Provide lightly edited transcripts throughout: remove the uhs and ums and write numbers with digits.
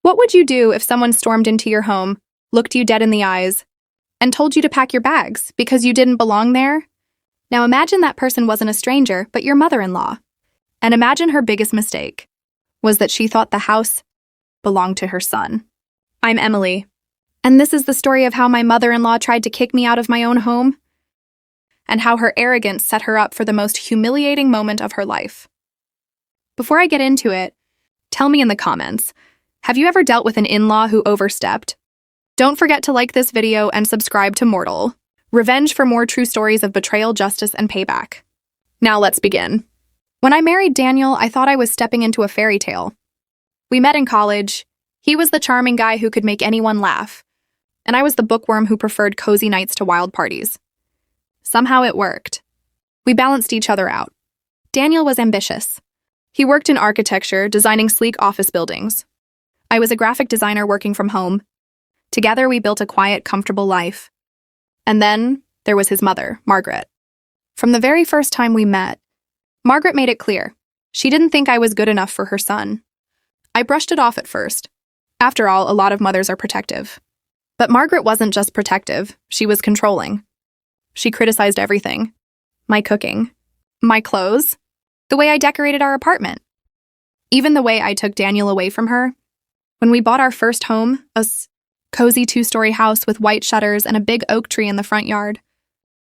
What would you do if someone stormed into your home, looked you dead in the eyes, and told you to pack your bags because you didn't belong there? Now imagine that person wasn't a stranger, but your mother-in-law. And imagine her biggest mistake was that she thought the house belonged to her son. I'm Emily, and this is the story of how my mother-in-law tried to kick me out of my own home, and how her arrogance set her up for the most humiliating moment of her life. Before I get into it, tell me in the comments, have you ever dealt with an in-law who overstepped? Don't forget to like this video and subscribe to Mortal Revenge for more true stories of betrayal, justice, and payback. Now let's begin. When I married Daniel, I thought I was stepping into a fairy tale. We met in college. He was the charming guy who could make anyone laugh, and I was the bookworm who preferred cozy nights to wild parties. Somehow it worked. We balanced each other out. Daniel was ambitious. He worked in architecture, designing sleek office buildings. I was a graphic designer working from home. Together, we built a quiet, comfortable life. And then there was his mother, Margaret. From the very first time we met, Margaret made it clear she didn't think I was good enough for her son. I brushed it off at first. After all, a lot of mothers are protective. But Margaret wasn't just protective, she was controlling. She criticized everything. My cooking, my clothes, the way I decorated our apartment, even the way I took Daniel away from her. When we bought our first home, a cozy 2-story house with white shutters and a big oak tree in the front yard,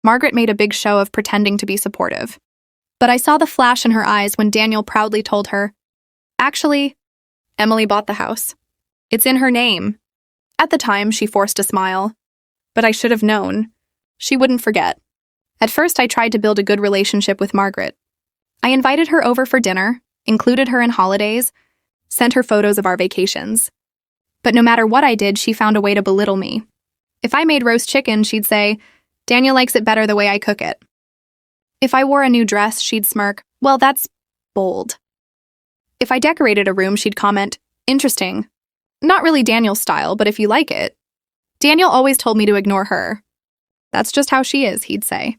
Margaret made a big show of pretending to be supportive. But I saw the flash in her eyes when Daniel proudly told her, "Actually, Emily bought the house. It's in her name." At the time, she forced a smile. But I should have known. She wouldn't forget. At first, I tried to build a good relationship with Margaret. I invited her over for dinner, included her in holidays, sent her photos of our vacations. But no matter what I did, she found a way to belittle me. If I made roast chicken, she'd say, "Daniel likes it better the way I cook it." If I wore a new dress, she'd smirk, "Well, that's bold." If I decorated a room, she'd comment, "Interesting. Not really Daniel's style, but if you like it." Daniel always told me to ignore her. "That's just how she is," he'd say.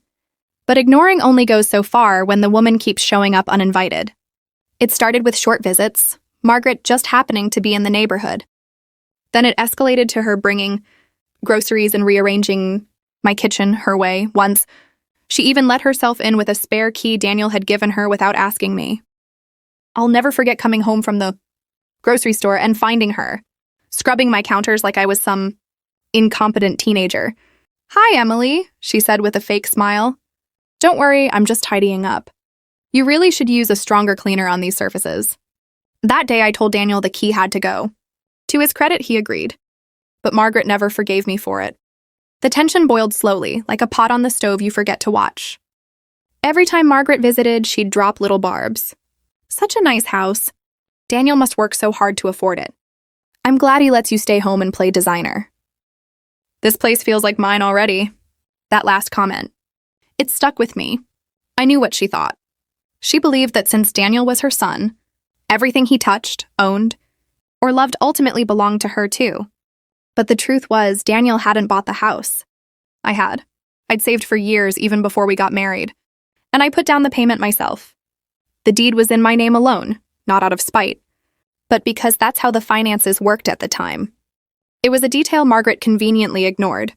But ignoring only goes so far when the woman keeps showing up uninvited. It started with short visits, Margaret just happening to be in the neighborhood. Then it escalated to her bringing groceries and rearranging my kitchen her way. Once, she even let herself in with a spare key Daniel had given her without asking me. I'll never forget coming home from the grocery store and finding her, scrubbing my counters like I was some incompetent teenager. "Hi, Emily," she said with a fake smile. "Don't worry, I'm just tidying up. You really should use a stronger cleaner on these surfaces." That day, I told Daniel the key had to go. To his credit, he agreed. But Margaret never forgave me for it. The tension boiled slowly, like a pot on the stove you forget to watch. Every time Margaret visited, she'd drop little barbs. "Such a nice house. Daniel must work so hard to afford it. I'm glad he lets you stay home and play designer. This place feels like mine already." That last comment. It stuck with me. I knew what she thought. She believed that since Daniel was her son, everything he touched, owned, or loved ultimately belonged to her too. But the truth was, Daniel hadn't bought the house. I had. I'd saved for years even before we got married. And I put down the payment myself. The deed was in my name alone, not out of spite, but because that's how the finances worked at the time. It was a detail Margaret conveniently ignored.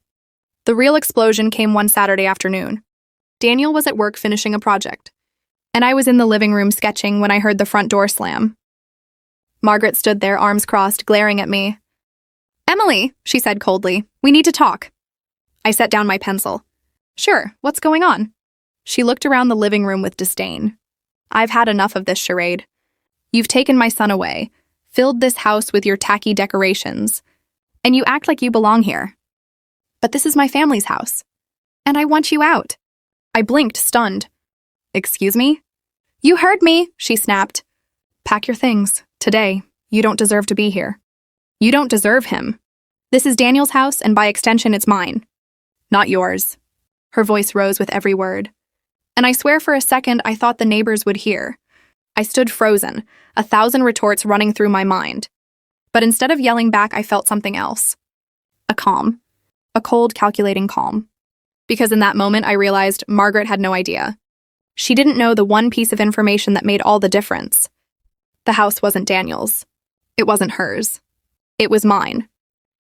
The real explosion came one Saturday afternoon. Daniel was at work finishing a project, and I was in the living room sketching when I heard the front door slam. Margaret stood there, arms crossed, glaring at me. "Emily," she said coldly, "we need to talk." I set down my pencil. "Sure, what's going on?" She looked around the living room with disdain. "I've had enough of this charade. You've taken my son away, filled this house with your tacky decorations, and you act like you belong here. But this is my family's house, and I want you out." I blinked, stunned. "Excuse me?" "You heard me," she snapped. "Pack your things. Today. You don't deserve to be here." "You don't deserve him. This is Daniel's house, and by extension, it's mine. Not yours." Her voice rose with every word. And I swear for a second I thought the neighbors would hear. I stood frozen, 1,000 retorts running through my mind. But instead of yelling back, I felt something else. A calm. A cold, calculating calm. Because in that moment, I realized Margaret had no idea. She didn't know the one piece of information that made all the difference. The house wasn't Daniel's. It wasn't hers. It was mine.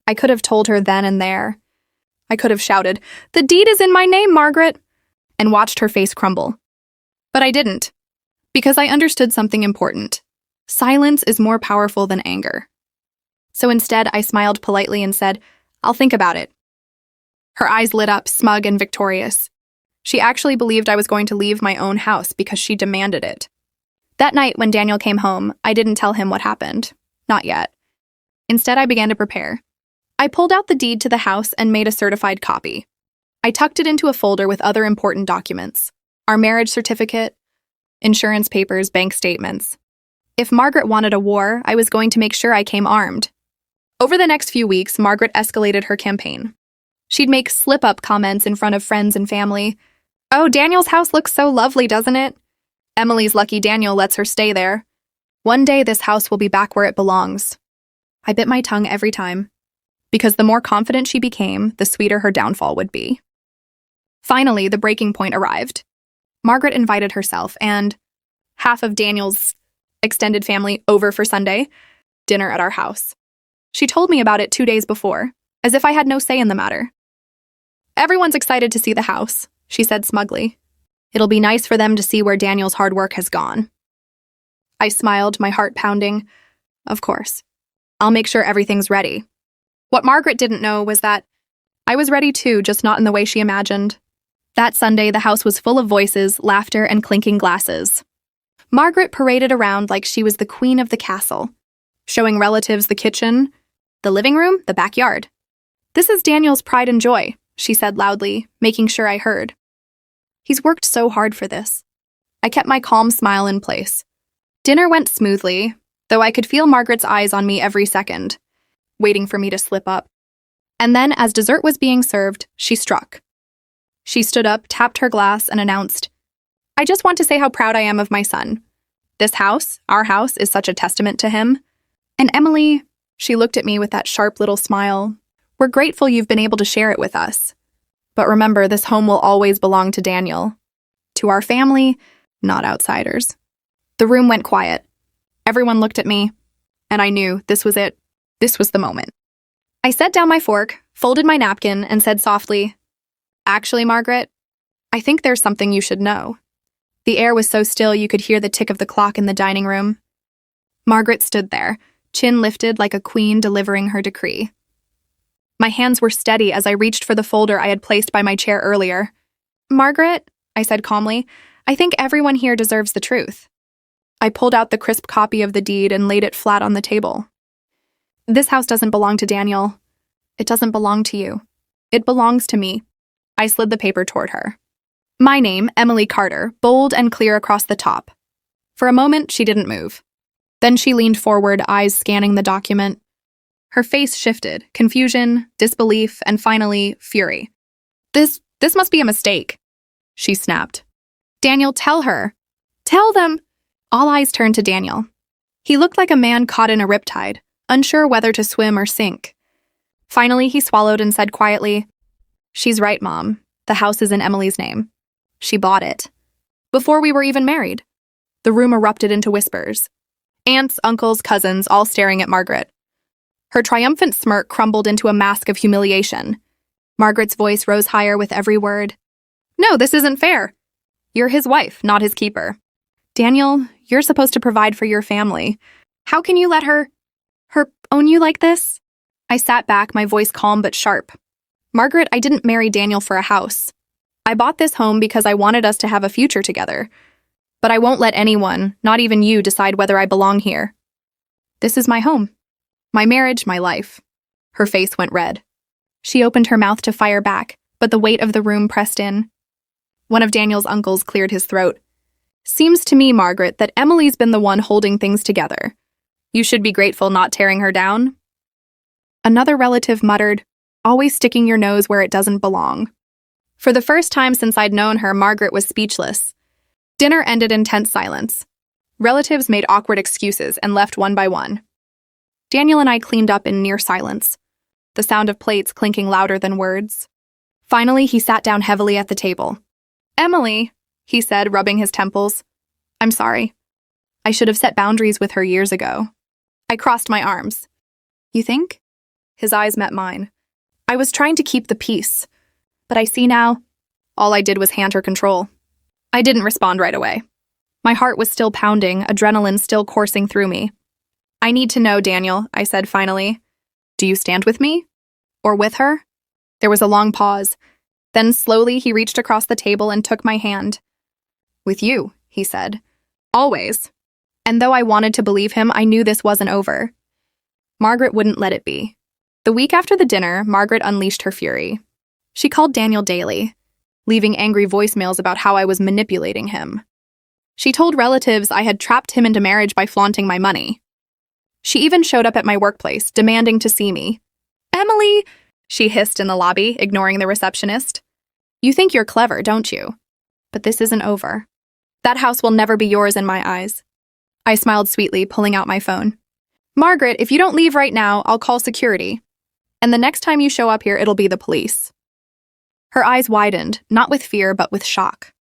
I could have told her then and there. I could have shouted, "The deed is in my name, Margaret," and watched her face crumble. But I didn't, because I understood something important. Silence is more powerful than anger. So instead, I smiled politely and said, "I'll think about it." Her eyes lit up, smug and victorious. She actually believed I was going to leave my own house because she demanded it. That night, when Daniel came home, I didn't tell him what happened. Not yet. Instead, I began to prepare. I pulled out the deed to the house and made a certified copy. I tucked it into a folder with other important documents: our marriage certificate, insurance papers, bank statements. If Margaret wanted a war, I was going to make sure I came armed. Over the next few weeks, Margaret escalated her campaign. She'd make slip-up comments in front of friends and family. "Oh, Daniel's house looks so lovely, doesn't it? Emily's lucky Daniel lets her stay there. One day this house will be back where it belongs." I bit my tongue every time, because the more confident she became, the sweeter her downfall would be. Finally, the breaking point arrived. Margaret invited herself and half of Daniel's extended family over for Sunday dinner at our house. She told me about it 2 days before, as if I had no say in the matter. "Everyone's excited to see the house," she said smugly. "It'll be nice for them to see where Daniel's hard work has gone." I smiled, my heart pounding. Of course. I'll make sure everything's ready. What Margaret didn't know was that I was ready too, just not in the way she imagined. That Sunday, the house was full of voices, laughter, and clinking glasses. Margaret paraded around like she was the queen of the castle, showing relatives the kitchen, the living room, the backyard. "This is Daniel's pride and joy," she said loudly, making sure I heard. "He's worked so hard for this." I kept my calm smile in place. Dinner went smoothly, though I could feel Margaret's eyes on me every second, waiting for me to slip up. And then, as dessert was being served, she struck. She stood up, tapped her glass, and announced, "I just want to say how proud I am of my son. This house, our house, is such a testament to him. And Emily," she looked at me with that sharp little smile, "we're grateful you've been able to share it with us. But remember, this home will always belong to Daniel. To our family, not outsiders." The room went quiet. Everyone looked at me, and I knew this was it. This was the moment. I set down my fork, folded my napkin, and said softly, "Actually, Margaret, I think there's something you should know." The air was so still you could hear the tick of the clock in the dining room. Margaret stood there, chin lifted like a queen delivering her decree. My hands were steady as I reached for the folder I had placed by my chair earlier. "Margaret," I said calmly, "I think everyone here deserves the truth." I pulled out the crisp copy of the deed and laid it flat on the table. "This house doesn't belong to Daniel. It doesn't belong to you. It belongs to me." I slid the paper toward her. My name, Emily Carter, bold and clear across the top. For a moment, she didn't move. Then she leaned forward, eyes scanning the document. Her face shifted, confusion, disbelief, and finally, fury. This must be a mistake," she snapped. "Daniel, tell her. Tell them." All eyes turned to Daniel. He looked like a man caught in a riptide, unsure whether to swim or sink. Finally, he swallowed and said quietly, "She's right, Mom. The house is in Emily's name. She bought it. Before we were even married." The room erupted into whispers. Aunts, uncles, cousins, all staring at Margaret. Her triumphant smirk crumbled into a mask of humiliation. Margaret's voice rose higher with every word. "No, this isn't fair. You're his wife, not his keeper. Daniel, you're supposed to provide for your family. How can you let her own you like this?" I sat back, my voice calm but sharp. "Margaret, I didn't marry Daniel for a house. I bought this home because I wanted us to have a future together. But I won't let anyone, not even you, decide whether I belong here. This is my home. My marriage, my life." Her face went red. She opened her mouth to fire back, but the weight of the room pressed in. One of Daniel's uncles cleared his throat. "Seems to me, Margaret, that Emily's been the one holding things together. You should be grateful not tearing her down." Another relative muttered, "Always sticking your nose where it doesn't belong." For the first time since I'd known her, Margaret was speechless. Dinner ended in tense silence. Relatives made awkward excuses and left one by one. Daniel and I cleaned up in near silence, the sound of plates clinking louder than words. Finally, he sat down heavily at the table. "Emily," he said, rubbing his temples, "I'm sorry. I should have set boundaries with her years ago." I crossed my arms. You think? His eyes met mine. I was trying to keep the peace, but I see now, all I did was hand her control. I didn't respond right away. My heart was still pounding, adrenaline still coursing through me. I need to know, Daniel, I said finally. Do you stand with me? Or with her? There was a long pause. Then slowly he reached across the table and took my hand. With you, he said. Always. And though I wanted to believe him, I knew this wasn't over. Margaret wouldn't let it be. The week after the dinner, Margaret unleashed her fury. She called Daniel daily, leaving angry voicemails about how I was manipulating him. She told relatives I had trapped him into marriage by flaunting my money. She even showed up at my workplace, demanding to see me. Emily, she hissed in the lobby, ignoring the receptionist. You think you're clever, don't you? But this isn't over. That house will never be yours in my eyes. I smiled sweetly, pulling out my phone. Margaret, if you don't leave right now, I'll call security. And the next time you show up here, it'll be the police. Her eyes widened, not with fear, but with shock.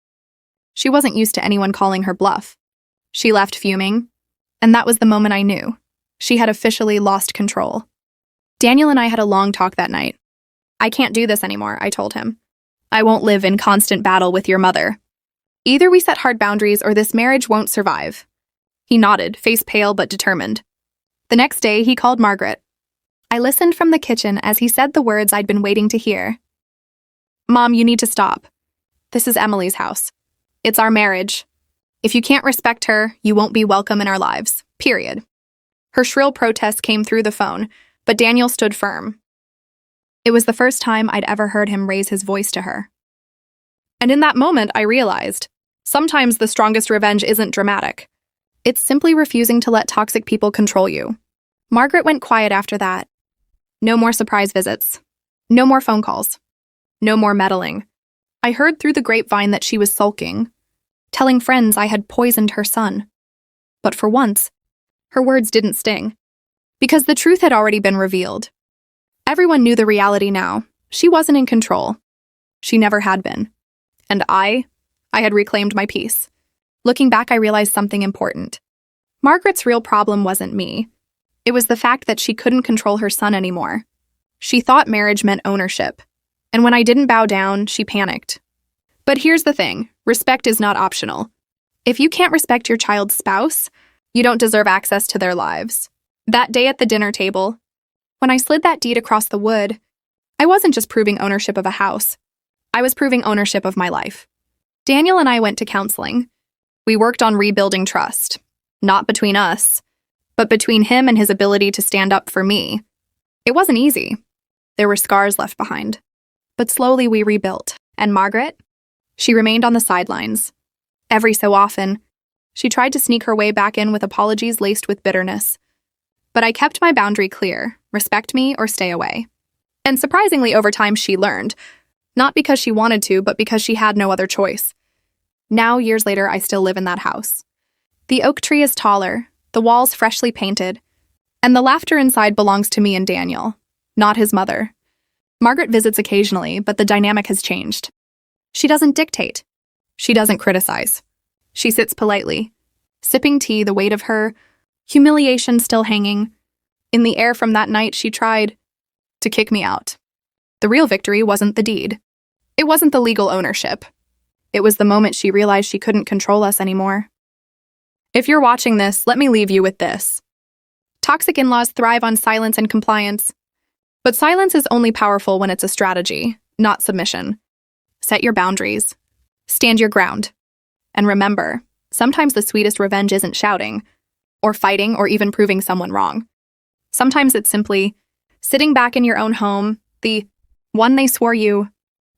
She wasn't used to anyone calling her bluff. She left fuming, and that was the moment I knew. She had officially lost control. Daniel and I had a long talk that night. I can't do this anymore, I told him. I won't live in constant battle with your mother. Either we set hard boundaries or this marriage won't survive. He nodded, face pale but determined. The next day, he called Margaret. I listened from the kitchen as he said the words I'd been waiting to hear. Mom, you need to stop. This is Emily's house. It's our marriage. If you can't respect her, you won't be welcome in our lives. Period. Her shrill protest came through the phone, but Daniel stood firm. It was the first time I'd ever heard him raise his voice to her. And in that moment, I realized, sometimes the strongest revenge isn't dramatic. It's simply refusing to let toxic people control you. Margaret went quiet after that. No more surprise visits. No more phone calls. No more meddling. I heard through the grapevine that she was sulking, telling friends I had poisoned her son. But for once, her words didn't sting, because the truth had already been revealed. Everyone knew the reality now. She wasn't in control. She never had been. And I had reclaimed my peace. Looking back, I realized something important. Margaret's real problem wasn't me. It was the fact that she couldn't control her son anymore. She thought marriage meant ownership. And when I didn't bow down, she panicked. But here's the thing, respect is not optional. If you can't respect your child's spouse, you don't deserve access to their lives. That day at the dinner table, when I slid that deed across the wood, I wasn't just proving ownership of a house. I was proving ownership of my life. Daniel and I went to counseling. We worked on rebuilding trust, not between us, but between him and his ability to stand up for me. It wasn't easy. There were scars left behind. But slowly we rebuilt. And Margaret? She remained on the sidelines. Every so often, she tried to sneak her way back in with apologies laced with bitterness. But I kept my boundary clear, respect me or stay away. And surprisingly, over time, she learned. Not because she wanted to, but because she had no other choice. Now, years later, I still live in that house. The oak tree is taller, the walls freshly painted, and the laughter inside belongs to me and Daniel, not his mother. Margaret visits occasionally, but the dynamic has changed. She doesn't dictate. She doesn't criticize. She sits politely, sipping tea, the weight of her humiliation still hanging. In the air from that night, she tried to kick me out. The real victory wasn't the deed. It wasn't the legal ownership. It was the moment she realized she couldn't control us anymore. If you're watching this, let me leave you with this. Toxic in-laws thrive on silence and compliance. But silence is only powerful when it's a strategy, not submission. Set your boundaries. Stand your ground. And remember, sometimes the sweetest revenge isn't shouting, or fighting, or even proving someone wrong. Sometimes it's simply sitting back in your own home, the one they swore you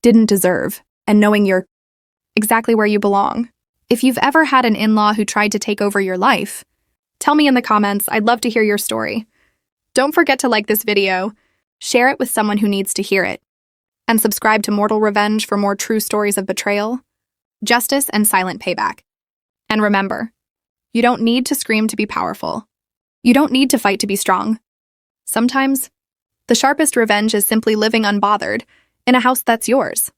didn't deserve, and knowing you're exactly where you belong. If you've ever had an in-law who tried to take over your life, tell me in the comments. I'd love to hear your story. Don't forget to like this video, share it with someone who needs to hear it, and subscribe to Mortal Revenge for more true stories of betrayal, justice, and silent payback. And remember, you don't need to scream to be powerful. You don't need to fight to be strong. Sometimes, the sharpest revenge is simply living unbothered in a house that's yours.